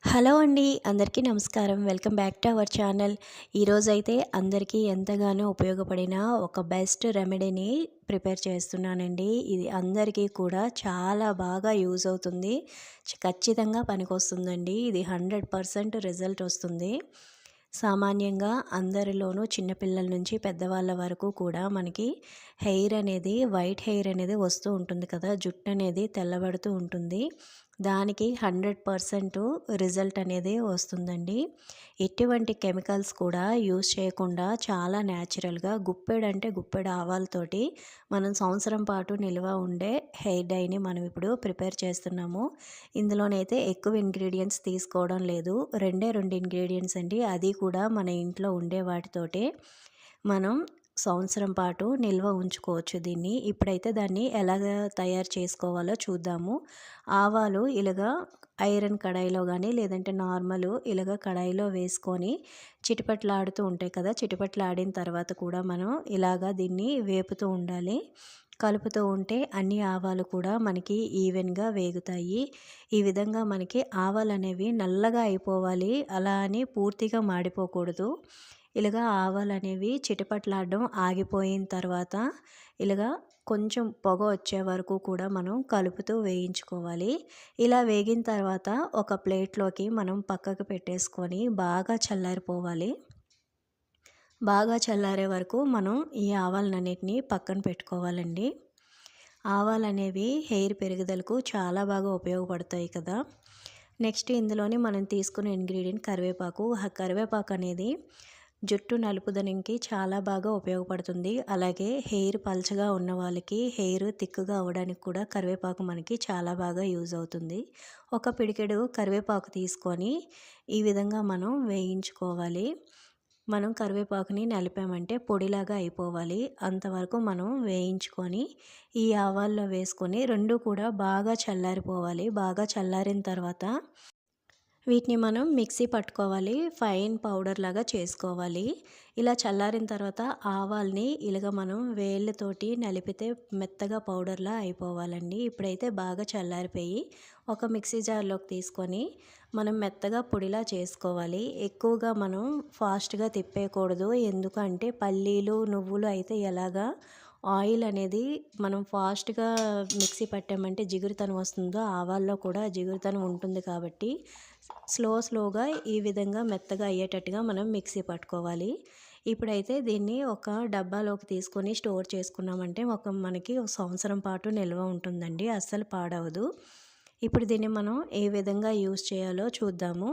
Hello అండి. అందరికీ నమస్కారం. Welcome back to our channel. ఈరోజైతే అందరికీ ఎంతగానో ఉపయోగపడిన ఒక బెస్ట్ రెమెడీని ప్రిపేర్ చేస్తున్నానండి. ఇది అందరికీ కూడా చాలా బాగా యూజ్ అవుతుంది. ఖచ్చితంగా పనికొస్తుందండి. ఇది 100% రిజల్ట్ వస్తుంది. సామాన్యంగా అందరిలోనూ చిన్నపిల్లల నుంచి పెద్దవాళ్ళ వరకు కూడా మనకి వైట్ హెయిర్ అనేది వస్తూ ఉంటుంది కదా! జుట్టు అనేది తెల్లబడుతూ ఉంటుంది. దానికి 100% రిజల్ట్ అనేది వస్తుందండి. ఎటువంటి కెమికల్స్ కూడా యూజ్ చేయకుండా చాలా న్యాచురల్‌గా గుప్పెడంటే గుప్పెడు ఆవాలతోటి మనం సంవత్సరం పాటు నిల్వ ఉండే హెయిర్ డైని మనం ఇప్పుడు ప్రిపేర్ చేస్తున్నాము. ఇందులోనైతే ఎక్కువ ఇంగ్రీడియెంట్స్ తీసుకోవడం లేదు. 2 ఇంగ్రీడియెంట్స్ అండి. అది కూడా మన ఇంట్లో ఉండే వాటితోటే మనం సంవత్సరం పాటు నిల్వ ఉంచుకోవచ్చు దీన్ని. ఇప్పుడైతే దాన్ని ఎలాగ తయారు చేసుకోవాలో చూద్దాము. ఆవాలు ఇలాగా ఐరన్ కడాయిలో గానీ, లేదంటే ఇలాగ కడాయిలో వేసుకొని చిటపటలాడుతూ ఉంటాయి కదా! చిటపటలాడిన తర్వాత కూడా మనం ఇలాగా దీన్ని వేపుతూ ఉండాలి. కలుపుతూ ఉంటే అన్ని ఆవాలు కూడా మనకి ఈవెన్‌గా వేగుతాయి. ఈ విధంగా మనకి ఆవాలనేవి నల్లగా అయిపోవాలి. అలా అని పూర్తిగా మాడిపోకూడదు. ఇలాగా ఆవాలనేవి చిటపటలాడడం ఆగిపోయిన తర్వాత ఇలాగా కొంచెం పొగ వచ్చే వరకు కూడా మనం కలుపుతూ వేయించుకోవాలి. ఇలా వేగిన తర్వాత ఒక ప్లేట్‌లోకి మనం పక్కకు పెట్టేసుకొని బాగా చల్లారిపోవాలి. బాగా చల్లారే వరకు మనం ఈ ఆవాలన్నిటిని పక్కన పెట్టుకోవాలండి. ఆవాలనేవి హెయిర్ పెరుగుదలకు చాలా బాగా ఉపయోగపడతాయి కదా! నెక్స్ట్ ఇందులోని మనం తీసుకునే ఇంగ్రీడియంట్ కరివేపాకు. ఆ కరివేపాకు అనేది జుట్టు నలుపుదనంకి చాలా బాగా ఉపయోగపడుతుంది. అలాగే హెయిర్ పల్చగా ఉన్న వాళ్ళకి హెయిర్ థిక్‌గా అవ్వడానికి కూడా కరివేపాకు మనకి చాలా బాగా యూజ్ అవుతుంది. ఒక పిడికెడు కరివేపాకు తీసుకొని ఈ విధంగా మనం వేయించుకోవాలి. మనం కరివేపాకుని నలిపామంటే పొడిలాగా అయిపోవాలి. అంతవరకు మనం వేయించుకొని ఈ ఆవాల్లో వేసుకొని 2 కూడా బాగా చల్లారిపోవాలి. బాగా చల్లారిన తర్వాత వీటిని మనం మిక్సీ పట్టుకోవాలి. ఫైన్ పౌడర్ లాగా చేసుకోవాలి. ఇలా చల్లారిన తర్వాత ఆవాల్ని ఇలాగ మనం వేళ్ళతోటి నలిపితే మెత్తగా పౌడర్‌లా అయిపోవాలండి. ఇప్పుడైతే బాగా చల్లారిపోయి ఒక మిక్సీ జార్‌లోకి తీసుకొని మనం మెత్తగా పొడిలా చేసుకోవాలి. ఎక్కువగా మనం ఫాస్ట్‌గా తిప్పేయకూడదు. ఎందుకంటే పల్లీలు, నువ్వులు అయితే ఎలాగా ఆయిల్ అనేది మనం ఫాస్ట్‌గా మిక్సీ పట్టామంటే జిగురుతనం వస్తుందో ఆవాల్లో కూడా జిగురుతనం ఉంటుంది కాబట్టి స్లోగా ఈ విధంగా మెత్తగా అయ్యేటట్టుగా మనం మిక్సీ పట్టుకోవాలి. ఇప్పుడైతే దీన్ని ఒక డబ్బాలోకి తీసుకొని స్టోర్ చేసుకున్నామంటే మనకి ఒక సంవత్సరం పాటు నిల్వ ఉంటుందండి. అస్సలు పాడవదు. ఇప్పుడు దీన్ని మనం ఏ విధంగా యూజ్ చేయాలో చూద్దాము.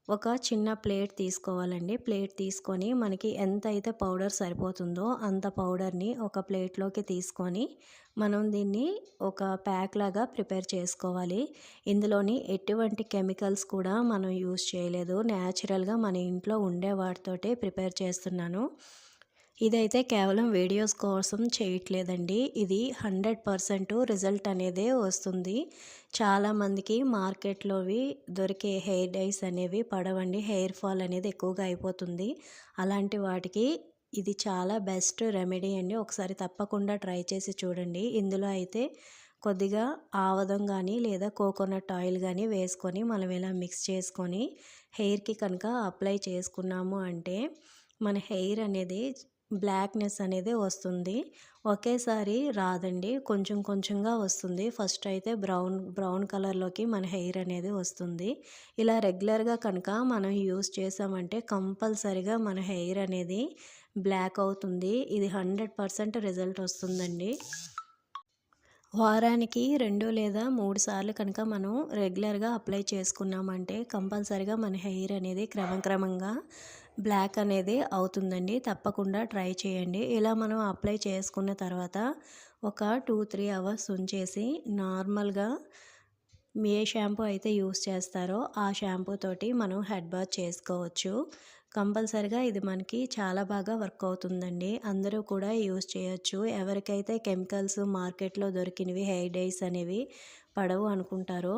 ఒక చిన్న ప్లేట్ తీసుకోవాలండి. ప్లేట్ తీసుకొని మనకి ఎంతైతే పౌడర్ సరిపోతుందో అంత పౌడర్‌ని ఒక ప్లేట్‌లోకి తీసుకొని మనం దీన్ని ఒక ప్యాక్ లాగా ప్రిపేర్ చేసుకోవాలి. ఇందులోని ఎటువంటి కెమికల్స్ కూడా మనం యూజ్ చేయలేదు. న్యాచురల్‌గా మన ఇంట్లో ఉండే వాటితోటే ప్రిపేర్ చేస్తున్నాను. ఇదైతే కేవలం వీడియోస్ కోసం చేయట్లేదండి. ఇది 100% రిజల్ట్ అనేదే వస్తుంది. చాలామందికి మార్కెట్‌లోవి దొరికే హెయిర్ డైస్ అనేవి పడవండి. హెయిర్ ఫాల్ అనేది ఎక్కువగా అయిపోతుంది. అలాంటి వాటికి ఇది చాలా బెస్ట్ రెమెడీ అండి. ఒకసారి తప్పకుండా ట్రై చేసి చూడండి. ఇందులో అయితే కొద్దిగా ఆవదం గానీ, లేదా కోకోనట్ ఆయిల్ గానీ వేసుకొని మనం ఇలా మిక్స్ చేసుకొని హెయిర్‌కి కనుక అప్లై చేసుకున్నాము అంటే మన హెయిర్ అనేది బ్లాక్‌నెస్ అనేది వస్తుంది. ఒకేసారి రాదండి. కొంచెం కొంచెంగా వస్తుంది. ఫస్ట్ అయితే బ్రౌన్ కలర్‌లోకి మన హెయిర్ అనేది వస్తుంది. ఇలా రెగ్యులర్‌గా కనుక మనం యూజ్ చేసామంటే కంపల్సరీగా మన హెయిర్ అనేది బ్లాక్ అవుతుంది. ఇది 100% రిజల్ట్ వస్తుందండి. వారానికి 2 లేదా 3 సార్లు కనుక మనం రెగ్యులర్‌గా అప్లై చేసుకున్నామంటే కంపల్సరీగా మన హెయిర్ అనేది క్రమంగా బ్లాక్ అనేది అవుతుందండి. తప్పకుండా ట్రై చేయండి. ఇలా మనం అప్లై చేసుకున్న తర్వాత ఒక 2, 3 అవర్స్ ఉంచేసి నార్మల్‌గా ఏ షాంపూ అయితే యూస్ చేస్తారో ఆ షాంపూ తోటి మనం హెడ్ బాత్ చేసుకోవచ్చు. కంపల్సరీగా ఇది మనకి చాలా బాగా వర్క్ అవుతుందండి. అందరూ కూడా యూజ్ చేయొచ్చు. ఎవరికైతే కెమికల్స్ మార్కెట్‌లో దొరికినవి హెయిర్ డైస్ అనేవి పడవు అనుకుంటారో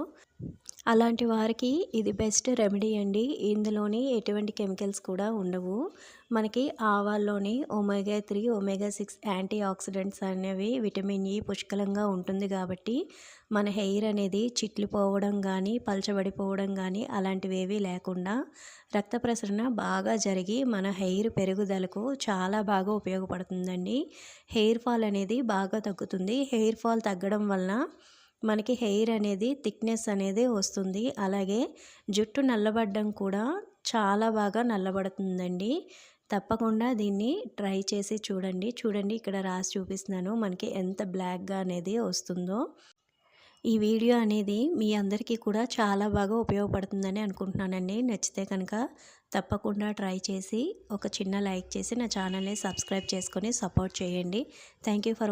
అలాంటి వారికి ఇది బెస్ట్ రెమెడీ అండి. ఇందులోని ఎటువంటి కెమికల్స్ కూడా ఉండవు. మనకి ఆవాల్లోని ఒమేగా 3, ఒమేగా 6 యాంటీ ఆక్సిడెంట్స్ అనేవి విటమిన్ ఇ పుష్కలంగా ఉంటుంది కాబట్టి మన హెయిర్ అనేది చిట్లిపోవడం గానీ, పలచబడిపోవడం గానీ అలాంటివేవీ లేకుండా రక్త ప్రసరణ బాగా జరిగి మన హెయిర్ పెరుగుదలకు చాలా బాగా ఉపయోగపడుతుందండి. హెయిర్ ఫాల్ అనేది బాగా తగ్గుతుంది. హెయిర్ ఫాల్ తగ్గడం వలన మనకి హెయిర్ అనేది థిక్నెస్ అనేది వస్తుంది. అలాగే జుట్టు నల్లబడడం కూడా చాలా బాగా నల్లబడుతుందండి. తప్పకుండా దీన్ని ట్రై చేసి చూడండి. చూడండి ఇక్కడ రాసి చూపిస్తున్నాను మనకి ఎంత బ్లాక్‌గా అనేది వస్తుందో. ఈ వీడియో అనేది మీ అందరికీ కూడా చాలా బాగా ఉపయోగపడుతుందని అనుకుంటున్నానండి. నచ్చితే కనుక తప్పకుండా ట్రై చేసి ఒక చిన్న లైక్ చేసి నా ఛానల్‌ని సబ్స్క్రైబ్ చేసుకొని సపోర్ట్ చేయండి. Thank you for